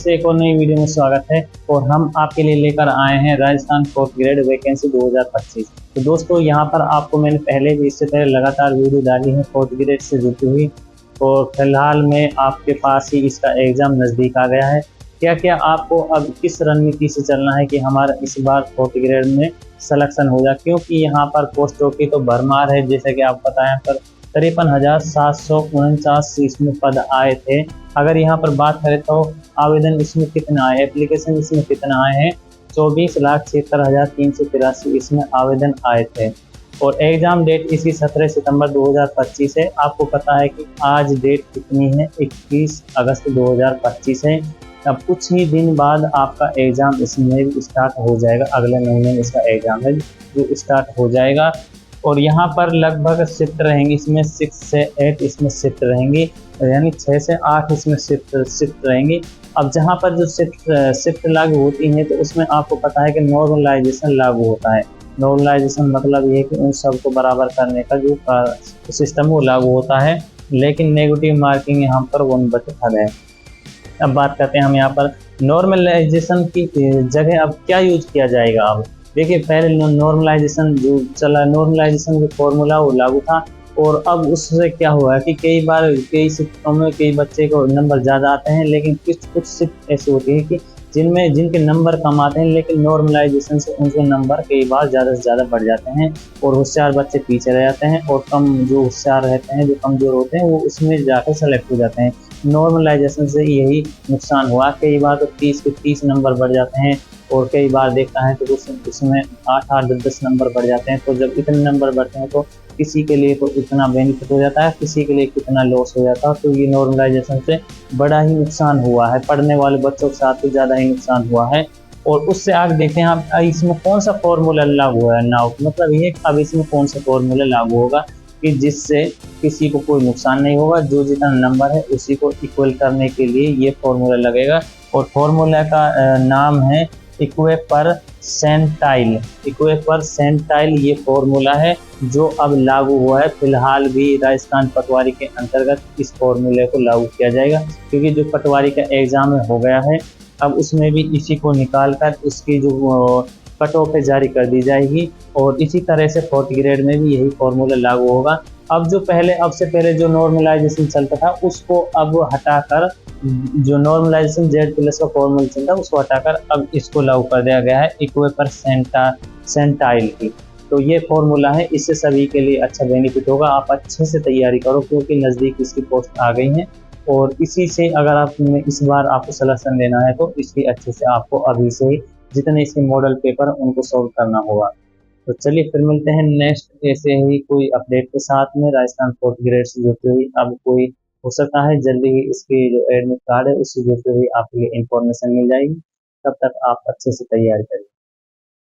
से एक और नई वीडियो में स्वागत है। और हम आपके लिए लेकर आए हैं राजस्थान 4th ग्रेड वैकेंसी 2025। तो दोस्तों यहाँ पर आपको मैंने पहले भी इससे पहले लगातार वीडियो डाली है 4th ग्रेड से जुड़ी हुई। और फिलहाल में आपके पास ही इसका एग्ज़ाम नज़दीक आ गया है। क्या क्या आपको अब किस रणनीति से चलना है कि हमारा इस बार 4th ग्रेड में सिलेक्शन हो जाए, क्योंकि यहाँ पर पोस्टों की तो भरमार है। जैसे कि आप पता है पर 53,749 इसमें पद आए थे। अगर यहाँ पर बात करें तो आवेदन इसमें कितना आए, एप्लीकेशन इसमें कितना आए हैं, 24,76,383 इसमें आवेदन आए थे। और एग्ज़ाम डेट इसकी 17 सितंबर 2025 है। आपको पता है कि आज डेट कितनी है, 21 अगस्त 2025 है। अब कुछ ही दिन बाद आपका एग्ज़ाम इसमें भी स्टार्ट हो जाएगा। अगले महीने में इसका एग्ज़ाम है जो स्टार्ट हो जाएगा। और यहाँ पर लगभग शिफ्ट रहेंगी, इसमें 6 से 8 इसमें शिफ्ट रहेंगी, यानी 6 से 8 इसमें शिफ्ट रहेंगी। अब जहाँ पर जो शिफ्ट लागू होती है तो उसमें आपको पता है कि नॉर्मलाइजेशन लागू होता है। नॉर्मलाइजेशन मतलब ये है कि उन सबको बराबर करने का जो सिस्टम वो लागू होता है, लेकिन नेगेटिव मार्किंग यहाँ पर 1/3 है। अब बात करते हैं हम यहाँ पर नॉर्मलाइजेशन की जगह अब क्या यूज किया जाएगा। अब देखिए, पहले नॉर्मलाइजेशन जो चला, नॉर्मलाइजेशन जो फॉर्मूला वो लागू था। और अब उससे क्या हुआ है कि कई बार कई शिफ्टों में कई बच्चे को नंबर ज़्यादा आते हैं, लेकिन कुछ शिफ्ट ऐसी होती है कि जिनके नंबर कम आते हैं, लेकिन नॉर्मलाइजेशन से उनके नंबर कई बार ज़्यादा से ज़्यादा बढ़ जाते हैं और होशियार बच्चे पीछे रह जाते हैं। और कम जो होशियार रहते हैं, जो कमज़ोर होते हैं, वो उसमें जाकर सेलेक्ट हो जाते हैं। नॉर्मलाइजेशन से यही नुकसान हुआ। कई बार तो 30 के 30 नंबर बढ़ जाते हैं और कई बार देखता है तो उसमें 8-8 10-10 नंबर बढ़ जाते हैं। तो जब इतने नंबर बढ़ते हैं तो किसी के लिए तो इतना बेनिफिट हो जाता है, किसी के लिए कितना लॉस हो जाता है। तो ये नॉर्मलाइजेशन से बड़ा ही नुकसान हुआ है, पढ़ने वाले बच्चों के साथ तो ज़्यादा ही नुकसान हुआ है। और उससे आगे देखते हैं आप इसमें कौन सा फॉर्मूला लागू हुआ है नाउ, मतलब ये अब इसमें कौन सा फॉर्मूला लागू होगा कि जिससे किसी को कोई नुकसान नहीं होगा। जो जितना नंबर है उसी को इक्वल करने के लिए ये फॉर्मूला लगेगा। और फॉर्मूला का नाम है इक्विपरसेंटाइल। इक्विपरसेंटाइल ये फॉर्मूला है जो अब लागू हुआ है। फिलहाल भी राजस्थान पटवारी के अंतर्गत इस फॉर्मूले को लागू किया जाएगा, क्योंकि जो पटवारी का एग्जाम हो गया है, अब उसमें भी इसी को निकाल कर इसकी जो कट ऑफ जारी कर दी जाएगी। और इसी तरह से 4th ग्रेड में भी यही फॉर्मूला लागू होगा। अब से पहले जो नॉर्मलाइजेशन चलता था उसको अब हटाकर, जो नॉर्मलाइजेशन Z+ का फॉर्मूला चलता है उसको हटाकर अब इसको लागू कर दिया गया है इक्विपरसेंटाइल की। तो ये फॉर्मूला है, इससे सभी के लिए अच्छा बेनिफिट होगा। आप अच्छे से तैयारी करो, क्योंकि नज़दीक इसकी पोस्ट आ गई हैं। और इसी से अगर आप इस बार आपको सिलेक्शन लेना है तो इसकी अच्छे से आपको अभी से ही जितने इसके मॉडल पेपर उनको सॉल्व करना होगा। तो चलिए फिर मिलते हैं नेक्स्ट ऐसे ही कोई अपडेट के साथ में राजस्थान 4th ग्रेड से जुड़ी हुई। अब कोई हो सकता है जल्दी ही इसकी जो एडमिट कार्ड है उससे जुड़ी हुई आपके लिए इंफॉर्मेशन मिल जाएगी। तब तक आप अच्छे से तैयारी करें।